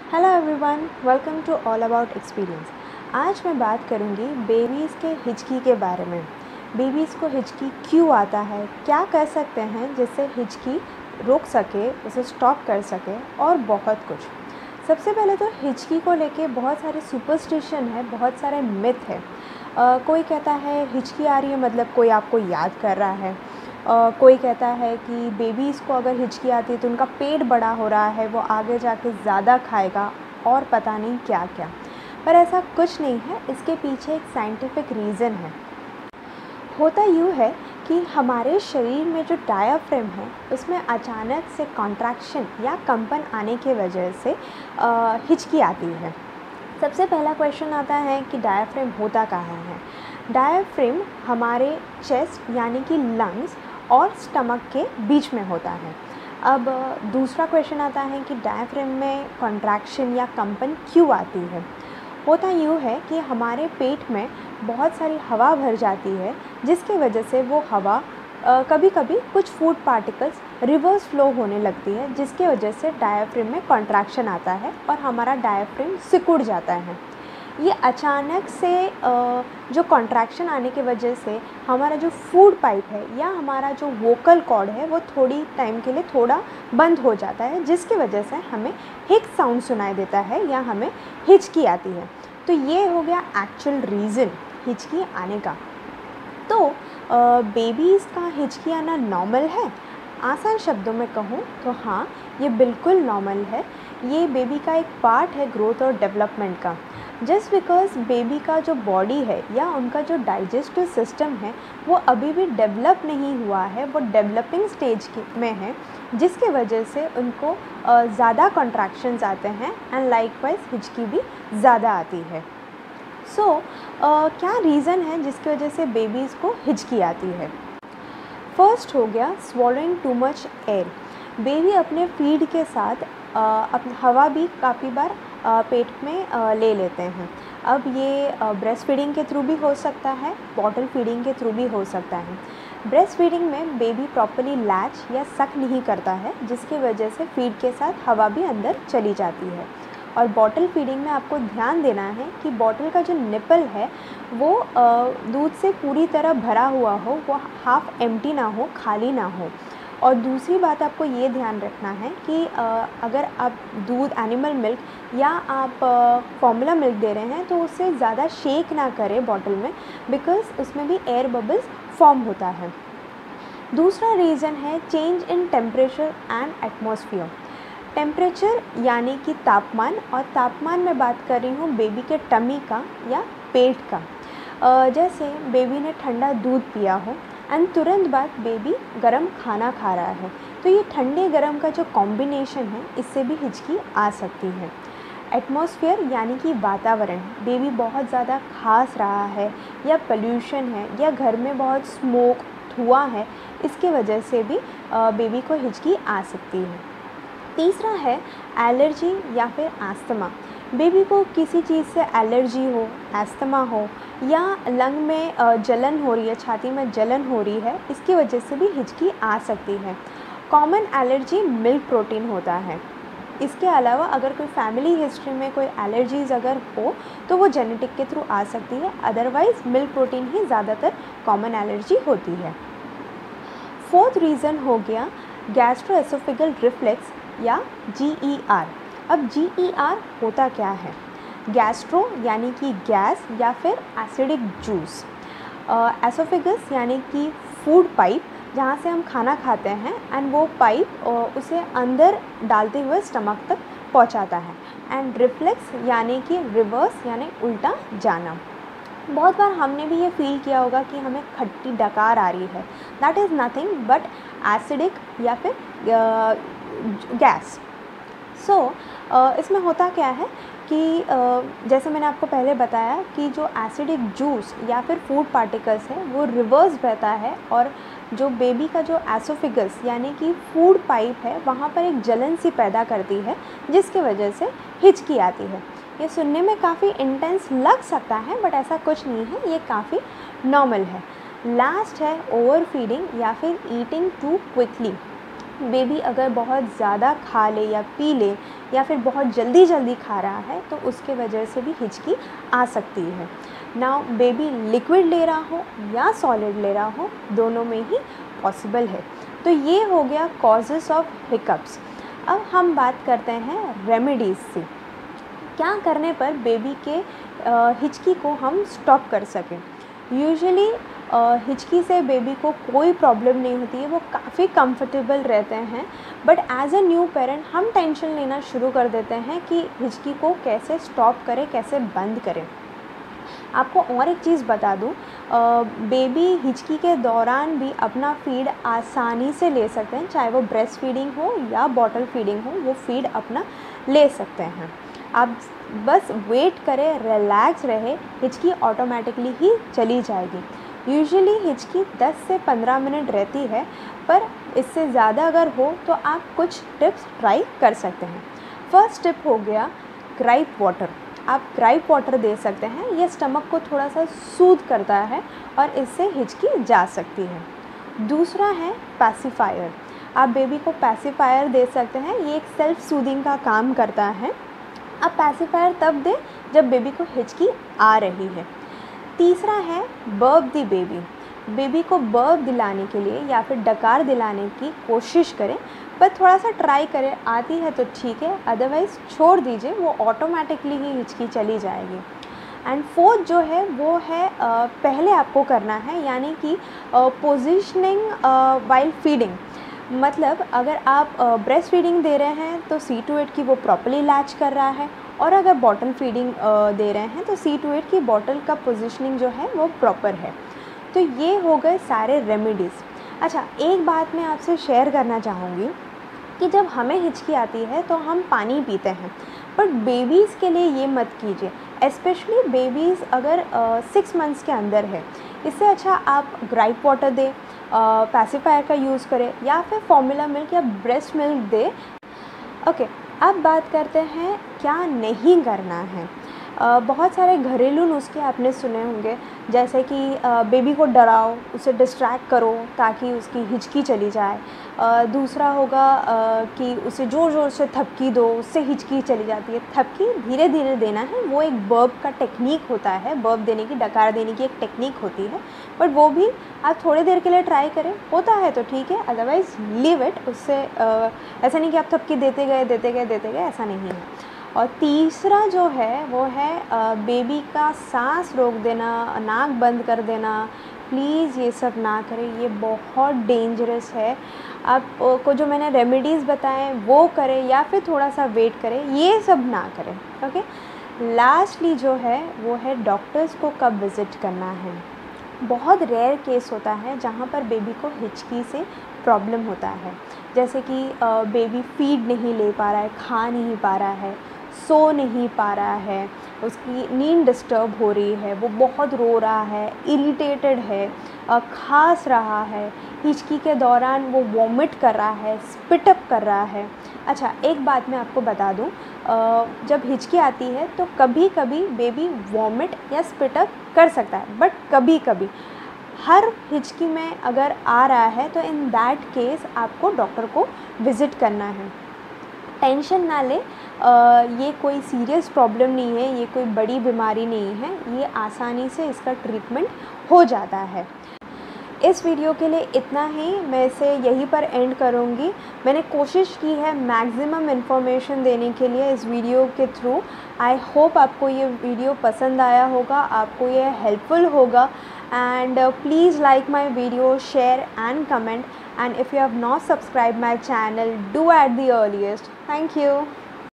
Hello everyone, welcome to all about experience. आज मैं बात करूंगी बेबीज़ के हिचकी के बारे में। बेबीज़ को हिचकी क्यों आता है, क्या कर सकते हैं जिससे हिचकी रोक सके, उसे स्टॉप कर सके और बहुत कुछ। सबसे पहले तो हिचकी को लेके बहुत सारे सुपरस्टिशन है, बहुत सारे मिथ है। कोई कहता है हिचकी आ रही है मतलब कोई आपको याद कर रहा है। कोई कहता है कि बेबीज़ को अगर हिचकी आती है तो उनका पेट बड़ा हो रहा है, वो आगे जाके ज़्यादा खाएगा और पता नहीं क्या क्या। पर ऐसा कुछ नहीं है, इसके पीछे एक साइंटिफिक रीज़न है। होता यूँ है कि हमारे शरीर में जो डायाफ्राम है उसमें अचानक से कॉन्ट्रैक्शन या कंपन आने की वजह से हिचकी आती है। सबसे पहला क्वेश्चन आता है कि डायाफ्राम होता कहाँ है। डायाफ्राम हमारे चेस्ट यानी कि लंग्स और स्टमक के बीच में होता है। अब दूसरा क्वेश्चन आता है कि डायाफ्राम में कॉन्ट्रैक्शन या कंपन क्यों आती है। होता यूँ है कि हमारे पेट में बहुत सारी हवा भर जाती है, जिसकी वजह से वो हवा कभी कभी कुछ फूड पार्टिकल्स रिवर्स फ्लो होने लगती है, जिसके वजह से डायाफ्राम में कॉन्ट्रैक्शन आता है और हमारा डायाफ्राम सिकुड़ जाता है। ये अचानक से जो कॉन्ट्रैक्शन आने की वजह से हमारा जो फूड पाइप है या हमारा जो वोकल कॉर्ड है वो थोड़ी टाइम के लिए थोड़ा बंद हो जाता है, जिसकी वजह से हमें हिक साउंड सुनाई देता है या हमें हिचकी आती है। तो ये हो गया एक्चुअल रीज़न हिचकी आने का। तो बेबीज़ का हिचकी आना नॉर्मल है। आसान शब्दों में कहूँ तो हाँ, ये बिल्कुल नॉर्मल है। ये बेबी का एक पार्ट है ग्रोथ और डेवलपमेंट का। जस्ट बिकॉज़ बेबी का जो बॉडी है या उनका जो डाइजेस्टिव सिस्टम है वो अभी भी डेवलप नहीं हुआ है, वो डेवलपिंग स्टेज में है, जिसके वजह से उनको ज़्यादा कॉन्ट्रैक्शंस आते हैं एंड लाइकवाइज हिचकी भी ज़्यादा आती है। क्या रीज़न है जिसकी वजह से बेबीज़ को हिचकी आती है। फर्स्ट हो गया swallowing too much air. Baby अपने फीड के साथ हवा भी काफ़ी बार पेट में ले लेते हैं। अब ये ब्रेस्ट फीडिंग के थ्रू भी हो सकता है, बॉटल फीडिंग के थ्रू भी हो सकता है। ब्रेस्ट फीडिंग में बेबी प्रॉपर्ली लैच या सक नहीं करता है, जिसकी वजह से फीड के साथ हवा भी अंदर चली जाती है। और बॉटल फीडिंग में आपको ध्यान देना है कि बॉटल का जो निपल है वो दूध से पूरी तरह भरा हुआ हो, वो हाफ एम्प्टी ना हो, खाली ना हो। और दूसरी बात आपको ये ध्यान रखना है कि अगर आप दूध एनिमल मिल्क या आप फॉर्मूला मिल्क दे रहे हैं तो उससे ज़्यादा शेक ना करें बॉटल में, बिकॉज़ उसमें भी एयर बबल्स फॉर्म होता है। दूसरा रीज़न है change in temperature and atmosphere. Temperature यानी कि तापमान, और तापमान में बात कर रही हूँ बेबी के टमी का या पेट का। जैसे बेबी ने ठंडा दूध पिया हो एंड तुरंत बाद बेबी गर्म खाना खा रहा है, तो ये ठंडे गर्म का जो कॉम्बिनेशन है इससे भी हिचकी आ सकती है। एटमॉस्फेयर यानी कि वातावरण, बेबी बहुत ज़्यादा खांस रहा है या पोल्यूशन है या घर में बहुत स्मोक धुआं है, इसके वजह से भी बेबी को हिचकी आ सकती है। तीसरा है एलर्जी या फिर अस्थमा। बेबी को किसी चीज़ से एलर्जी हो, अस्थमा हो या लंग में जलन हो रही है, छाती में जलन हो रही है, इसकी वजह से भी हिचकी आ सकती है। कॉमन एलर्जी मिल्क प्रोटीन होता है। इसके अलावा अगर कोई फैमिली हिस्ट्री में कोई एलर्जीज़ अगर हो तो वो जेनेटिक के थ्रू आ सकती है, अदरवाइज़ मिल्क प्रोटीन ही ज़्यादातर कॉमन एलर्जी होती है। फोर्थ रीज़न हो गया गैस्ट्रोएसोफेगल रिफ्लेक्स या GER। अब GER होता क्या है। गैस्ट्रो यानी कि गैस या फिर एसिडिक जूस, एसोफेगस यानी कि फूड पाइप जहाँ से हम खाना खाते हैं एंड वो पाइप उसे अंदर डालते हुए स्टमक तक पहुँचाता है, एंड रिफ्लेक्स यानी कि रिवर्स यानी उल्टा जाना। बहुत बार हमने भी ये फील किया होगा कि हमें खट्टी डकार आ रही है, that is nothing but acidic या फिर गैस। इसमें होता क्या है कि जैसे मैंने आपको पहले बताया कि जो एसिडिक जूस या फिर फूड पार्टिकल्स है वो रिवर्स बहता है, और जो बेबी का जो एसोफिगस यानी कि फूड पाइप है वहाँ पर एक जलन सी पैदा करती है, जिसकी वजह से हिचकी आती है। ये सुनने में काफ़ी इंटेंस लग सकता है बट ऐसा कुछ नहीं है, ये काफ़ी नॉर्मल है। लास्ट है ओवर फीडिंग या फिर ईटिंग टू क्विकली। बेबी अगर बहुत ज़्यादा खा ले या पी ले या फिर बहुत जल्दी खा रहा है तो उसके वजह से भी हिचकी आ सकती है। नाउ बेबी लिक्विड ले रहा हो या सॉलिड ले रहा हो, दोनों में ही पॉसिबल है। तो ये हो गया कॉजेज़ ऑफ हिकअप्स। अब हम बात करते हैं रेमेडीज़ से, क्या करने पर बेबी के हिचकी को हम स्टॉप कर सकें। यूजुअली हिचकी से बेबी को कोई प्रॉब्लम नहीं होती है, वो काफ़ी कंफर्टेबल रहते हैं, but as a new parent हम टेंशन लेना शुरू कर देते हैं कि हिचकी को कैसे स्टॉप करें, कैसे बंद करें। आपको और एक चीज़ बता दूँ, बेबी हिचकी के दौरान भी अपना फ़ीड आसानी से ले सकते हैं, चाहे वो ब्रेस्ट फीडिंग हो या बॉटल फीडिंग हो, वो फ़ीड अपना ले सकते हैं। आप बस वेट करें, रिलैक्स रहे, हिचकी ऑटोमेटिकली ही चली जाएगी। यूजुअली हिचकी 10 से 15 मिनट रहती है, पर इससे ज़्यादा अगर हो तो आप कुछ टिप्स ट्राई कर सकते हैं। फर्स्ट टिप हो गया ग्राइप वाटर। आप ग्राइप वाटर दे सकते हैं, ये स्टमक को थोड़ा सा सूद करता है और इससे हिचकी जा सकती है। दूसरा है पैसिफायर। आप बेबी को पैसिफायर दे सकते हैं, ये एक सेल्फ सूदिंग का काम करता है। आप पैसिफायर तब दें जब बेबी को हिचकी आ रही है। तीसरा है बर्प दी बेबी। बेबी को बर्प दिलाने के लिए या फिर डकार दिलाने की कोशिश करें, पर थोड़ा सा ट्राई करें, आती है तो ठीक है, अदरवाइज़ छोड़ दीजिए, वो ऑटोमेटिकली ही हिचकी चली जाएगी। एंड फोर्थ जो है वो है पहले आपको करना है, यानी कि पोजिशनिंग वाइल फीडिंग। मतलब अगर आप ब्रेस्ट फीडिंग दे रहे हैं तो C-8 की वो प्रॉपर्ली लैच कर रहा है, और अगर बॉटल फीडिंग दे रहे हैं तो C-8 की बॉटल का पोजीशनिंग जो है वो प्रॉपर है। तो ये हो गए सारे रेमेडीज़। अच्छा, एक बात मैं आपसे शेयर करना चाहूँगी कि जब हमें हिचकी आती है तो हम पानी पीते हैं, बट बेबीज़ के लिए ये मत कीजिए, स्पेशली बेबीज़ अगर 6 मंथ्स के अंदर है। इससे अच्छा आप ग्राइप वाटर दें, पैसिफायर का यूज़ करें, या फिर फॉर्मूला मिल्क या ब्रेस्ट मिल्क दें। ओके, अब बात करते हैं क्या नहीं करना है। बहुत सारे घरेलू नुस्खे आपने सुने होंगे, जैसे कि बेबी को डराओ, उसे डिस्ट्रैक्ट करो ताकि उसकी हिचकी चली जाए। दूसरा होगा कि उसे ज़ोर ज़ोर से थपकी दो, उससे हिचकी चली जाती है। थपकी धीरे धीरे देना है, वो एक बर्प का टेक्निक होता है, बर्प देने की, डकार देने की एक टेक्निक होती है, बट वो भी आप थोड़ी देर के लिए ट्राई करें, होता है तो ठीक है, अदरवाइज़ लीव इट। उससे ऐसा नहीं कि आप थपकी देते गए, ऐसा नहीं है। और तीसरा जो है वो है बेबी का सांस रोक देना, नाक बंद कर देना। प्लीज़ ये सब ना करें, ये बहुत डेंजरस है। आपको जो मैंने रेमेडीज़ बताएं वो करें, या फिर थोड़ा सा वेट करें, ये सब ना करें। ओके, लास्टली जो है वो है डॉक्टर्स को कब विज़िट करना है। बहुत रेयर केस होता है जहाँ पर बेबी को हिचकी से प्रॉब्लम होता है, जैसे कि बेबी फीड नहीं ले पा रहा है, खा नहीं पा रहा है, सो नहीं पा रहा है, उसकी नींद डिस्टर्ब हो रही है, वो बहुत रो रहा है, इरिटेटेड है, खांस रहा है, हिचकी के दौरान वो वॉमिट कर रहा है, स्पिट अप कर रहा है। अच्छा, एक बात मैं आपको बता दूं, जब हिचकी आती है तो कभी कभी बेबी वॉमिट या स्पिट अप कर सकता है, बट कभी कभी, हर हिचकी में अगर आ रहा है तो इन दैट केस आपको डॉक्टर को विज़िट करना है। टेंशन ना ले, ये कोई सीरियस प्रॉब्लम नहीं है, ये कोई बड़ी बीमारी नहीं है, ये आसानी से इसका ट्रीटमेंट हो जाता है। इस वीडियो के लिए इतना ही, मैं इसे यहीं पर एंड करूँगी। मैंने कोशिश की है मैक्सिमम इन्फॉर्मेशन देने के लिए इस वीडियो के थ्रू। आई होप आपको ये वीडियो पसंद आया होगा, आपको ये हेल्पफुल होगा। And please like my video, share and comment, and if you have not subscribed my channel, do at the earliest. Thank you.